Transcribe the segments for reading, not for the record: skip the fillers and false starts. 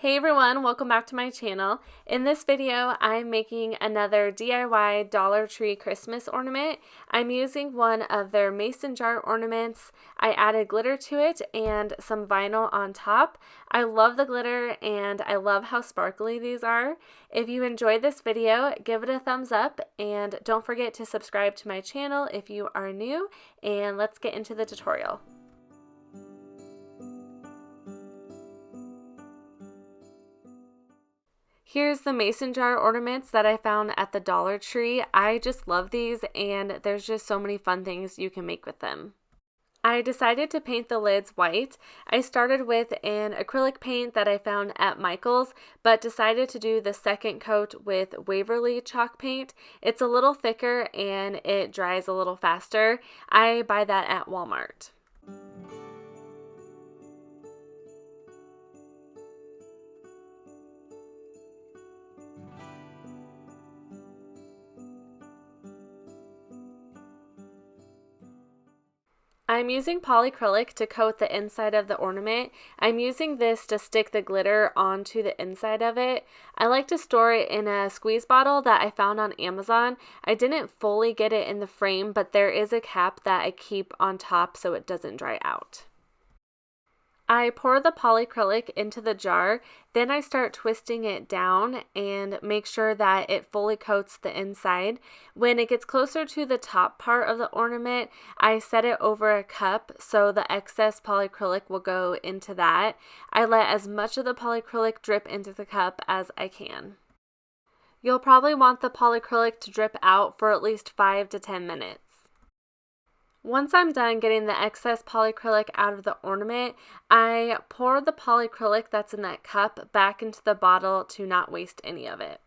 Hey everyone, welcome back to my channel. In this video, I'm making another DIY Dollar Tree Christmas ornament. I'm using one of their mason jar ornaments. I added glitter to it and some vinyl on top. I love the glitter and I love how sparkly these are. If you enjoyed this video, give it a thumbs up and don't forget to subscribe to my channel if you are new, and let's get into the tutorial. Here's the mason jar ornaments that I found at the Dollar Tree. I just love these and there's just so many fun things you can make with them. I decided to paint the lids white. I started with an acrylic paint that I found at Michael's, but decided to do the second coat with Waverly chalk paint. It's a little thicker and it dries a little faster. I buy that at Walmart. I'm using polycrylic to coat the inside of the ornament. I'm using this to stick the glitter onto the inside of it. I like to store it in a squeeze bottle that I found on Amazon. I didn't fully get it in the frame, but there is a cap that I keep on top so it doesn't dry out. I pour the polycrylic into the jar, then I start twisting it down and make sure that it fully coats the inside. When it gets closer to the top part of the ornament, I set it over a cup so the excess polycrylic will go into that. I let as much of the polycrylic drip into the cup as I can. You'll probably want the polycrylic to drip out for at least 5 to 10 minutes. Once I'm done getting the excess polycrylic out of the ornament, I pour the polycrylic that's in that cup back into the bottle to not waste any of it.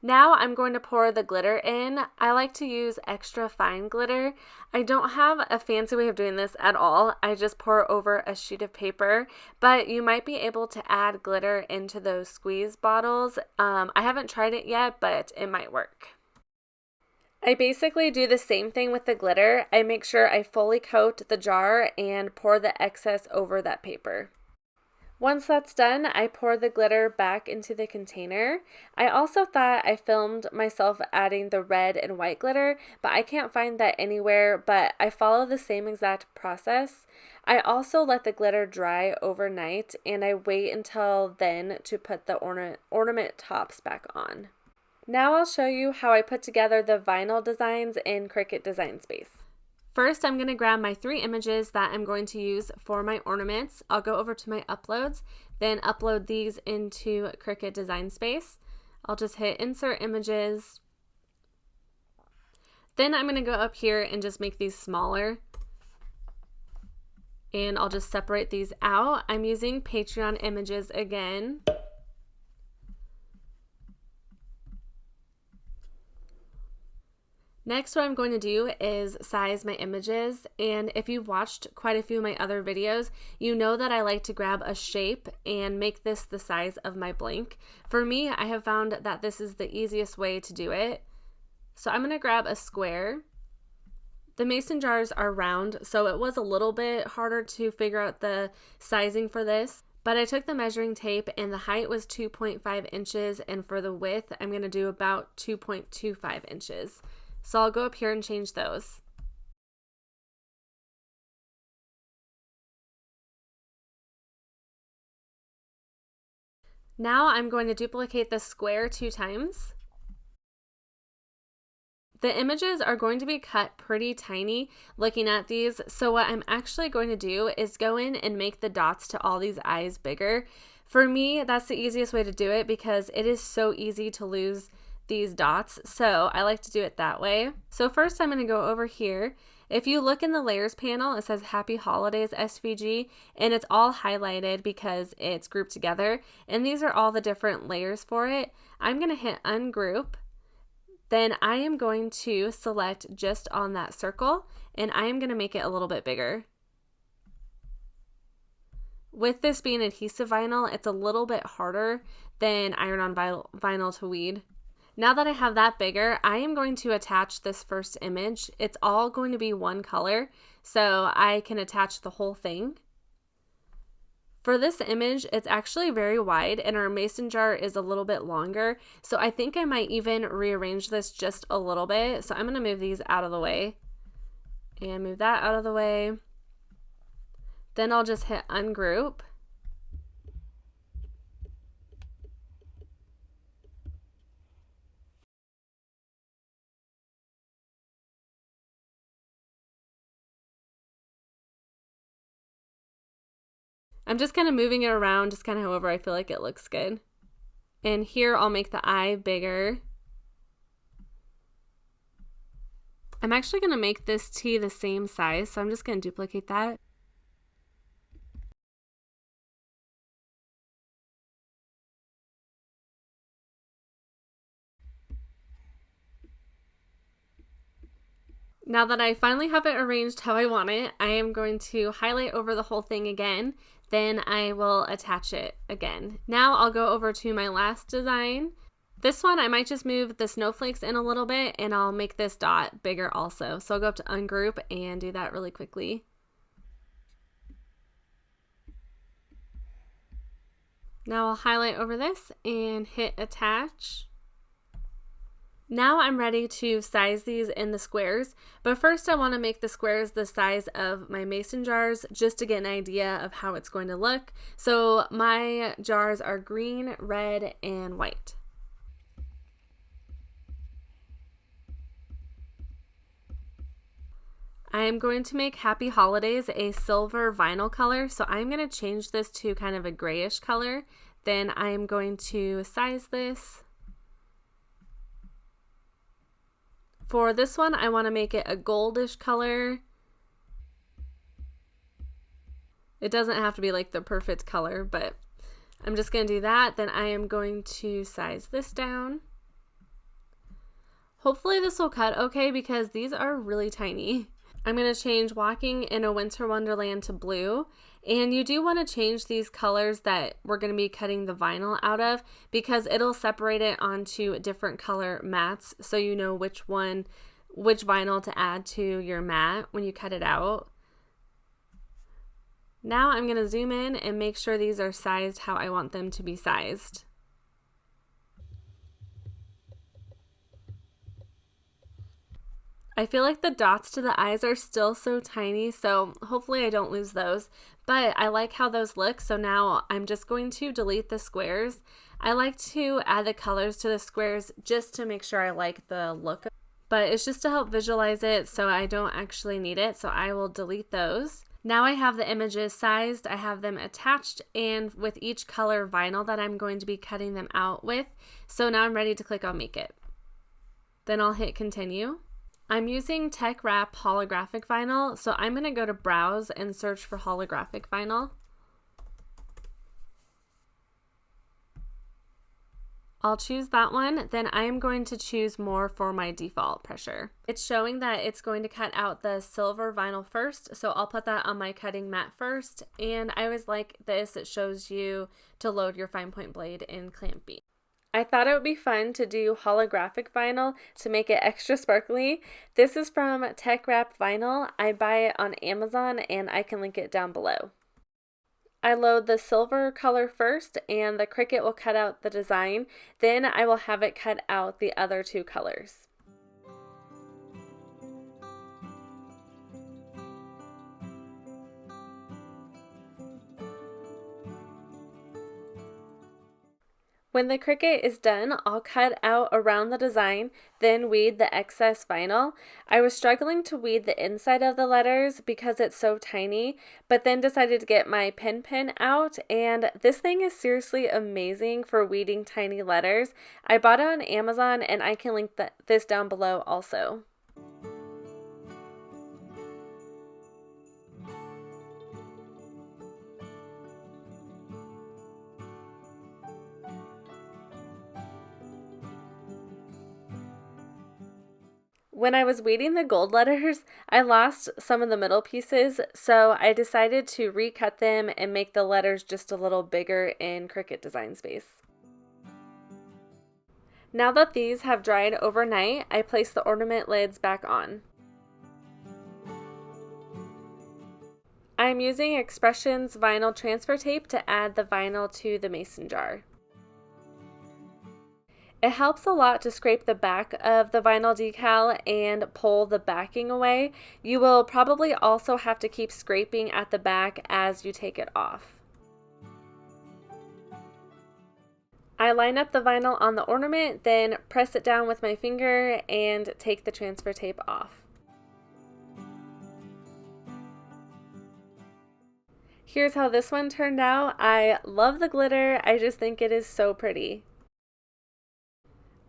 Now I'm going to pour the glitter in. I like to use extra fine glitter. I don't have a fancy way of doing this at all. I just pour over a sheet of paper, but you might be able to add glitter into those squeeze bottles. I haven't tried it yet, but it might work. I basically do the same thing with the glitter. I make sure I fully coat the jar and pour the excess over that paper. Once that's done, I pour the glitter back into the container. I also thought I filmed myself adding the red and white glitter, but I can't find that anywhere, but I follow the same exact process. I also let the glitter dry overnight and I wait until then to put the ornament tops back on. Now I'll show you how I put together the vinyl designs in Cricut Design Space. First, I'm going to grab my 3 images that I'm going to use for my ornaments. I'll go over to my uploads, then upload these into Cricut Design Space. I'll just hit Insert Images. Then I'm going to go up here and just make these smaller. And I'll just separate these out. I'm using Patreon images again. Next, what I'm going to do is size my images, and if you've watched quite a few of my other videos, you know that I like to grab a shape and make this the size of my blank. For me, I have found that this is the easiest way to do it. So I'm going to grab a square. The mason jars are round, so it was a little bit harder to figure out the sizing for this. But I took the measuring tape and the height was 2.5 inches, and for the width, I'm going to do about 2.25 inches. So I'll go up here and change those. Now I'm going to duplicate the square 2 times. The images are going to be cut pretty tiny looking at these, so what I'm actually going to do is go in and make the dots to all these eyes bigger. For me, that's the easiest way to do it because it is so easy to lose these dots, so I like to do it that way. So first I'm going to go over here. If you look in the layers panel, it says Happy Holidays SVG, and it's all highlighted because it's grouped together, and these are all the different layers for it. I'm going to hit ungroup. Then I am going to select just on that circle, and I am going to make it a little bit bigger. With this being adhesive vinyl, it's a little bit harder than iron-on vinyl to weed. Now that I have that bigger, I am going to attach this first image. It's all going to be one color, so I can attach the whole thing. For this image, it's actually very wide and our mason jar is a little bit longer. So I think I might even rearrange this just a little bit. So I'm going to move these out of the way and move that out of the way. Then I'll just hit ungroup. I'm just kind of moving it around, just kind of however I feel like it looks good. And here I'll make the eye bigger. I'm actually going to make this T the same size, so I'm just going to duplicate that. Now that I finally have it arranged how I want it, I am going to highlight over the whole thing again, then I will attach it again. Now I'll go over to my last design. This one I might just move the snowflakes in a little bit and I'll make this dot bigger also. So I'll go up to ungroup and do that really quickly. Now I'll highlight over this and hit attach. Now I'm ready to size these in the squares, but first I want to make the squares the size of my mason jars just to get an idea of how it's going to look. So my jars are green, red, and white. I am going to make Happy Holidays a silver vinyl color, so I'm going to change this to kind of a grayish color. Then I am going to size this. For this one, I want to make it a goldish color. It doesn't have to be like the perfect color, but I'm just going to do that. Then I am going to size this down. Hopefully this will cut okay because these are really tiny. I'm going to change Walking in a Winter Wonderland to blue. And you do want to change these colors that we're going to be cutting the vinyl out of because it'll separate it onto different color mats so you know which vinyl to add to your mat when you cut it out. Now I'm going to zoom in and make sure these are sized how I want them to be sized. I feel like the dots to the eyes are still so tiny, so hopefully I don't lose those. But I like how those look, so now I'm just going to delete the squares. I like to add the colors to the squares just to make sure I like the look. But it's just to help visualize it, so I don't actually need it, so I will delete those. Now I have the images sized, I have them attached, and with each color vinyl that I'm going to be cutting them out with. So now I'm ready to click on Make It. Then I'll hit Continue. I'm using Tech Wrap holographic vinyl, so I'm going to go to Browse and search for holographic vinyl. I'll choose that one, then I am going to choose more for my default pressure. It's showing that it's going to cut out the silver vinyl first, so I'll put that on my cutting mat first, and I always like this, it shows you to load your fine point blade in Clamp B. I thought it would be fun to do holographic vinyl to make it extra sparkly. This is from Tech Wrap Vinyl. I buy it on Amazon and I can link it down below. I load the silver color first and the Cricut will cut out the design. Then I will have it cut out the other two colors. When the Cricut is done, I'll cut out around the design, then weed the excess vinyl. I was struggling to weed the inside of the letters because it's so tiny, but then decided to get my pen out, and this thing is seriously amazing for weeding tiny letters. I bought it on Amazon, and I can link this down below also. When I was weeding the gold letters, I lost some of the middle pieces, so I decided to recut them and make the letters just a little bigger in Cricut Design Space. Now that these have dried overnight, I place the ornament lids back on. I'm using Expressions vinyl transfer tape to add the vinyl to the mason jar. It helps a lot to scrape the back of the vinyl decal and pull the backing away. You will probably also have to keep scraping at the back as you take it off. I line up the vinyl on the ornament, then press it down with my finger and take the transfer tape off. Here's how this one turned out. I love the glitter. I just think it is so pretty.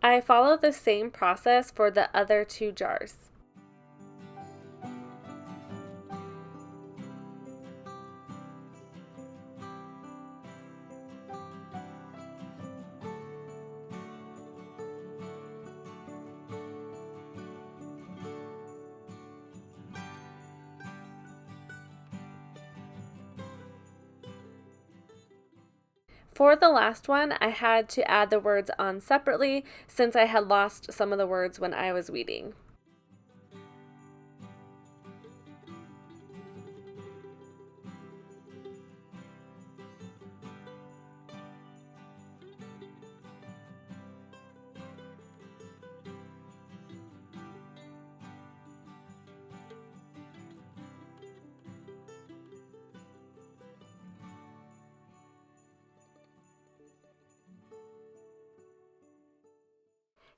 I followed the same process for the other two jars. For the last one, I had to add the words on separately since I had lost some of the words when I was weeding.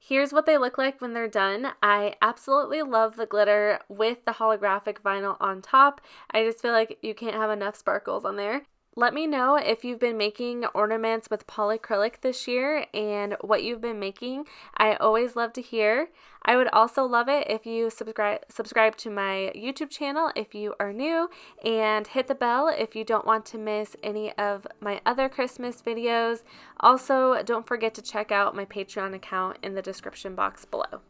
Here's what they look like when they're done. I absolutely love the glitter with the holographic vinyl on top. I just feel like you can't have enough sparkles on there. Let me know if you've been making ornaments with polycrylic this year and what you've been making. I always love to hear. I would also love it if you subscribe to my YouTube channel if you are new, and hit the bell if you don't want to miss any of my other Christmas videos. Also, don't forget to check out my Patreon account in the description box below.